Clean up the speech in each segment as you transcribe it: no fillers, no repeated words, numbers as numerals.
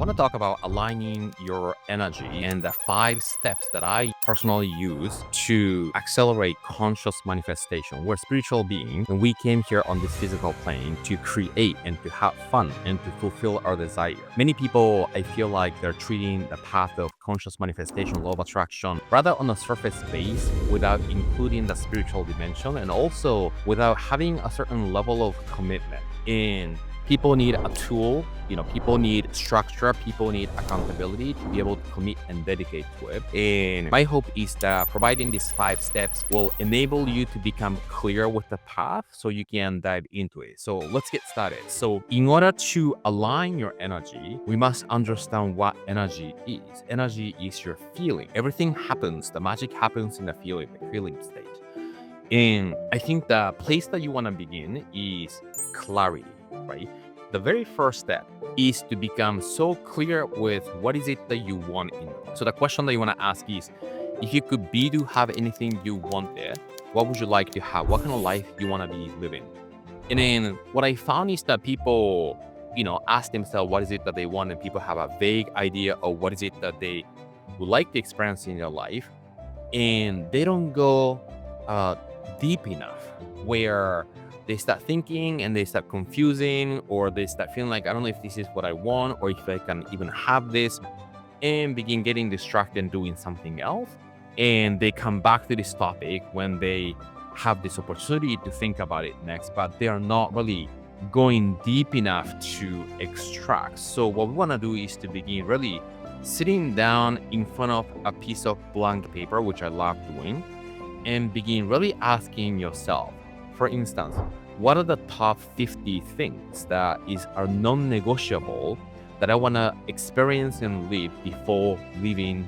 want to talk about aligning your energy and the 5 steps that I personally use to accelerate conscious manifestation. We're spiritual beings, and we came here on this physical plane to create and to have fun and to fulfill our desire. Many people, I feel like they're treating the path of conscious manifestation, law of attraction, rather on a surface base without including the spiritual dimension and also without having a certain level of commitment. And people need a tool, people need structure, people need accountability to be able to commit and dedicate to it. And my hope is that providing these 5 steps will enable you to become clear with the path so you can dive into it. So let's get started. So in order to align your energy, we must understand what energy is. Energy is your feeling. Everything happens, the magic happens in the feeling state. And I think the place that you want to begin is clarity, right? The very first step is to become so clear with what is it that you want in life. So the question that you want to ask is, if you could be to have anything you wanted, what would you like to have? What kind of life you want to be living? And then what I found is that people, ask themselves what is it that they want, and people have a vague idea of what is it that they would like to experience in their life, and they don't go deep enough where they start thinking and they start confusing, or they start feeling like, I don't know if this is what I want or if I can even have this, and begin getting distracted and doing something else. And they come back to this topic when they have this opportunity to think about it next, but they are not really going deep enough to extract. So what we want to do is to begin really sitting down in front of a piece of blank paper, which I love doing, and begin really asking yourself, for instance, what are the top 50 things that are non-negotiable that I want to experience and live before leaving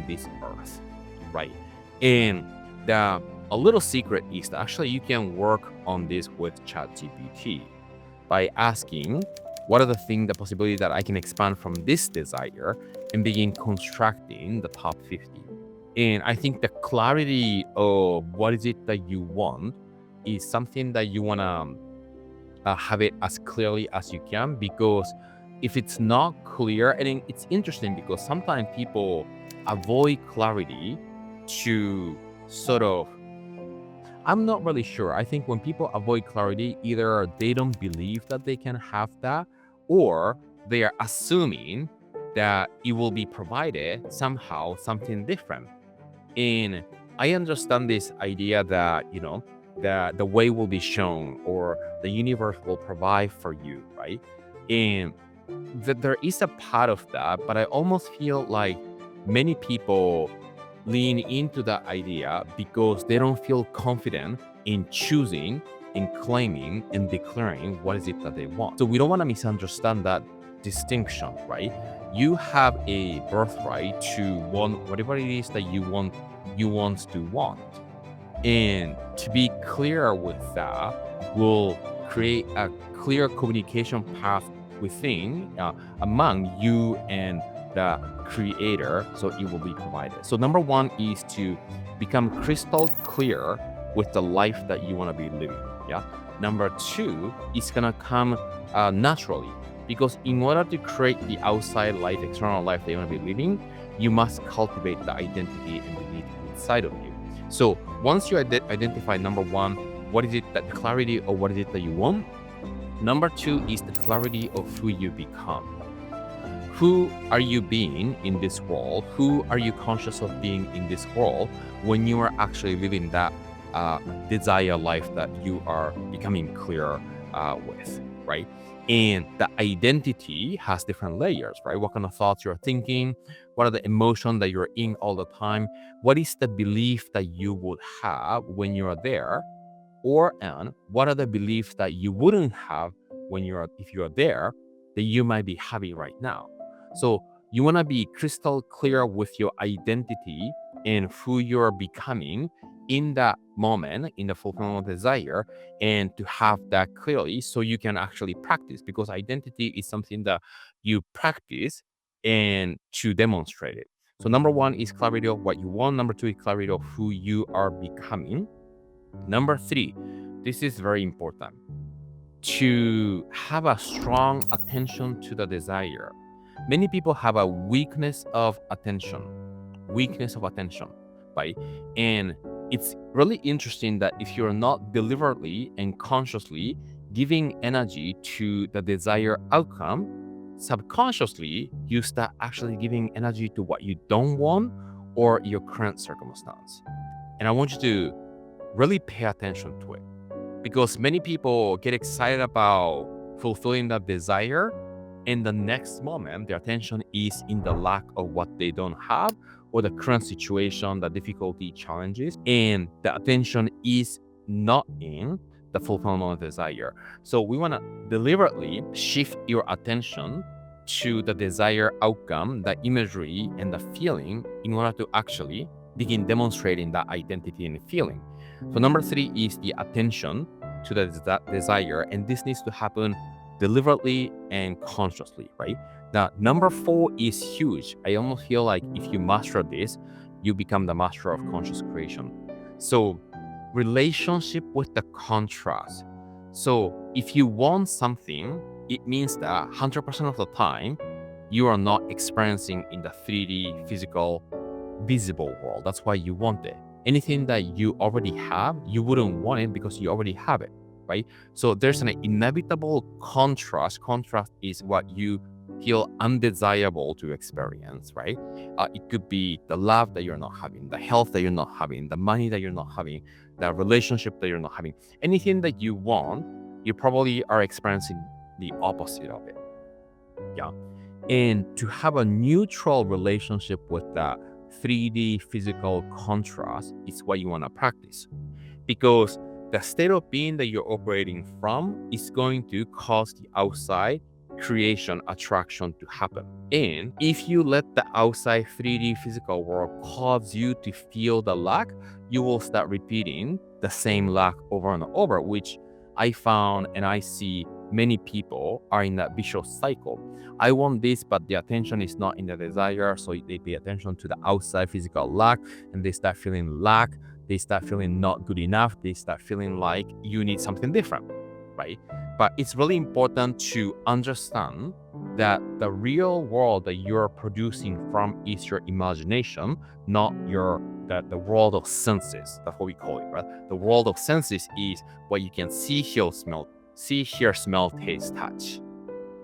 this earth, right? And a little secret is that actually you can work on this with ChatGPT by asking, what are the possibility that I can expand from this desire, and begin constructing the top 50. And I think the clarity of what is it that you want is something that you want to have it as clearly as you can, because if it's not clear, and it's interesting because sometimes people avoid clarity to sort of, I'm not really sure. I think when people avoid clarity, either they don't believe that they can have that, or they are assuming that it will be provided somehow something different. And I understand this idea that, the way will be shown, or the universe will provide for you, right? And that there is a part of that, but I almost feel like many people lean into that idea because they don't feel confident in choosing and claiming and declaring what is it that they want. So we don't want to misunderstand that distinction, right? You have a birthright to want whatever it is that you want to want. And to be clear with that will create a clear communication path within, among you and the creator, so it will be provided. So number one is to become crystal clear with the life that you want to be living. Yeah. Number two is gonna come naturally, because in order to create the outside life, external life that you want to be living, you must cultivate the identity and belief inside of you. So once you identify, number one, what is it, that the clarity of what is it that you want. Number two is the clarity of who you become. Who are you being in this world? Who are you conscious of being in this world when you are actually living that desire life that you are becoming clear with, right? And the identity has different layers, right? What kind of thoughts you're thinking? What are the emotions that you're in all the time? What is the belief that you would have when you're there? And what are the beliefs that you wouldn't have if you're there, that you might be having right now? So you want to be crystal clear with your identity and who you're becoming in that moment, in the fulfillment of desire, and to have that clearly so you can actually practice, because identity is something that you practice and to demonstrate it. So number one is clarity of what you want. Number two is clarity of who you are becoming. Number three, this is very important, to have a strong attention to the desire. Many people have a weakness of attention, right? And it's really interesting that if you're not deliberately and consciously giving energy to the desired outcome, subconsciously you start actually giving energy to what you don't want or your current circumstance. And I want you to really pay attention to it, because many people get excited about fulfilling that desire, and the next moment their attention is in the lack of what they don't have or the current situation, the difficulty, challenges, and the attention is not in the fulfillment of desire. So we want to deliberately shift your attention to the desired outcome, the imagery and the feeling, in order to actually begin demonstrating that identity and feeling. So number 3 is the attention to the desire, and this needs to happen deliberately and consciously, right? Now, number 4 is huge. I almost feel like if you master this, you become the master of conscious creation. So relationship with the contrast. So if you want something, it means that 100% of the time, you are not experiencing in the 3D physical visible world. That's why you want it. Anything that you already have, you wouldn't want it because you already have it, right? So there's an inevitable contrast. Contrast is what you feel undesirable to experience, right? It could be the love that you're not having, the health that you're not having, the money that you're not having, the relationship that you're not having. Anything that you want, you probably are experiencing the opposite of it. Yeah. And to have a neutral relationship with that 3D physical contrast is what you want to practice, because the state of being that you're operating from is going to cause the outside creation attraction to happen. And if you let the outside 3D physical world cause you to feel the lack, you will start repeating the same lack over and over, which I found and I see many people are in that vicious cycle. I want this, but the attention is not in the desire, so they pay attention to the outside physical lack, and they start feeling lack, they start feeling not good enough, they start feeling like you need something different, right? But it's really important to understand that the real world that you're producing from is your imagination, not the world of senses. That's what we call it, right? The world of senses is what you can see, hear, smell, taste, touch.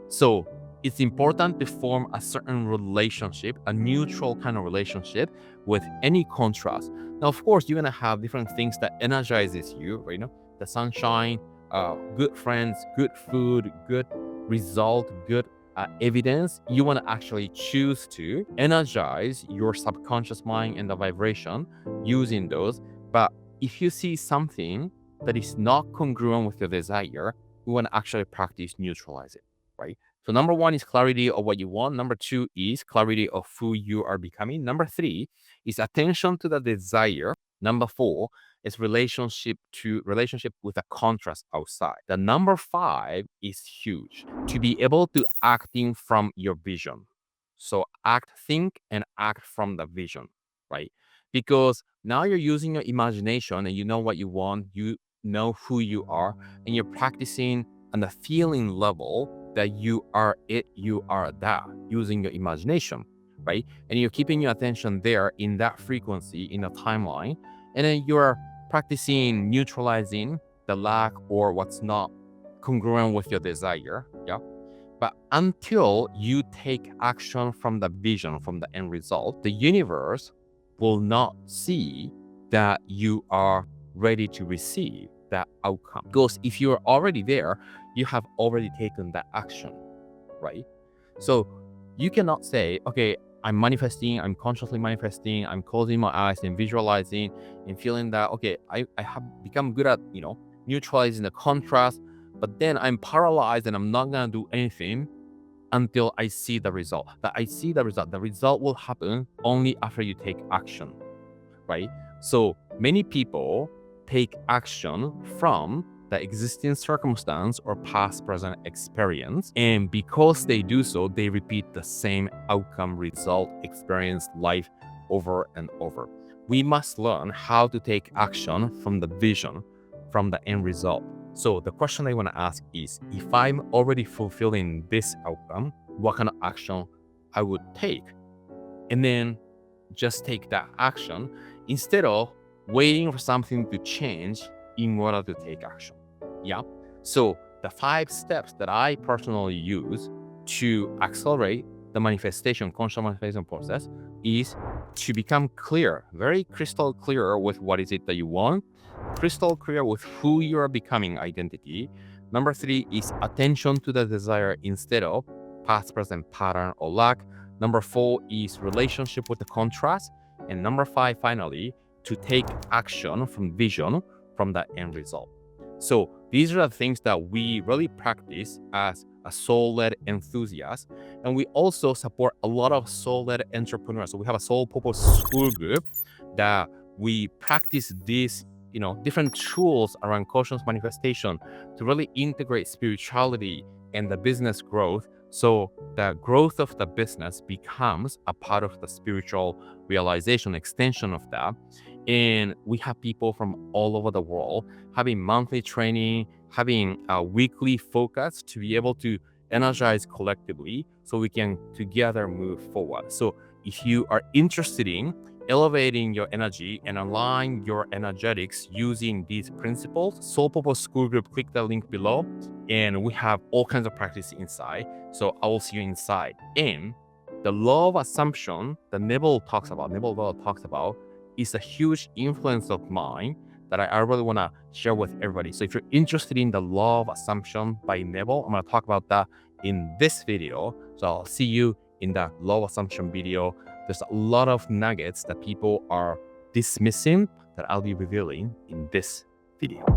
So it's important to form a certain relationship, a neutral kind of relationship with any contrast. Now, of course, you're gonna have different things that energizes you, right? The sunshine, good friends, good food, good result, good evidence. You want to actually choose to energize your subconscious mind and the vibration using those. But if you see something that is not congruent with your desire, you want to actually practice neutralize it, right? So number 1 is clarity of what you want. Number 2 is clarity of who you are becoming. Number 3 is attention to the desire. Number 4 is relationship with a contrast outside. The number 5 is huge. To be able to acting from your vision. So think and act from the vision, right? Because now you're using your imagination and you know what you want, you know who you are, and you're practicing on the feeling level that you are it, you are that, using your imagination, right? And you're keeping your attention there in that frequency, in a timeline, and then you're practicing neutralizing the lack or what's not congruent with your desire, yeah? But until you take action from the vision, from the end result, the universe will not see that you are ready to receive that outcome. Because if you're already there, you have already taken that action, right? So you cannot say, okay, I'm manifesting, I'm consciously manifesting, I'm closing my eyes and visualizing and feeling that, okay, I have become good at, neutralizing the contrast, but then I'm paralyzed and I'm not gonna do anything until I see the result. The result will happen only after you take action, right? So many people take action from the existing circumstance or past present experience, and because they do so, they repeat the same outcome, result, experience, life over and over. We must learn how to take action from the vision, from the end result. So the question I want to ask is, if I'm already fulfilling this outcome, what kind of action I would take, and then just take that action instead of waiting for something to change in order to take action. Yeah. So the 5 steps that I personally use to accelerate the manifestation, conscious manifestation process is to become clear, very crystal clear with what is it that you want, crystal clear with who you are becoming identity. Number 3 is attention to the desire instead of past, present, pattern, or lack. Number 4 is relationship with the contrast. And number 5, finally, to take action from vision from the end result. So these are the things that we really practice as a soul-led enthusiast. And we also support a lot of soul-led entrepreneurs. So we have a soul purpose school group that we practice these, different tools around conscious manifestation to really integrate spirituality and the business growth. So the growth of the business becomes a part of the spiritual realization, extension of that. And we have people from all over the world having monthly training, having a weekly focus to be able to energize collectively so we can together move forward. So if you are interested in elevating your energy and align your energetics using these principles, Soul Purpose School Group, click the link below, and we have all kinds of practice inside. So I will see you inside. And the law of assumption that Neville Goddard talks about, is a huge influence of mine that I really want to share with everybody. So if you're interested in the law of assumption by Neville, I'm going to talk about that in this video. So I'll see you in the law of assumption video. There's a lot of nuggets that people are dismissing that I'll be revealing in this video.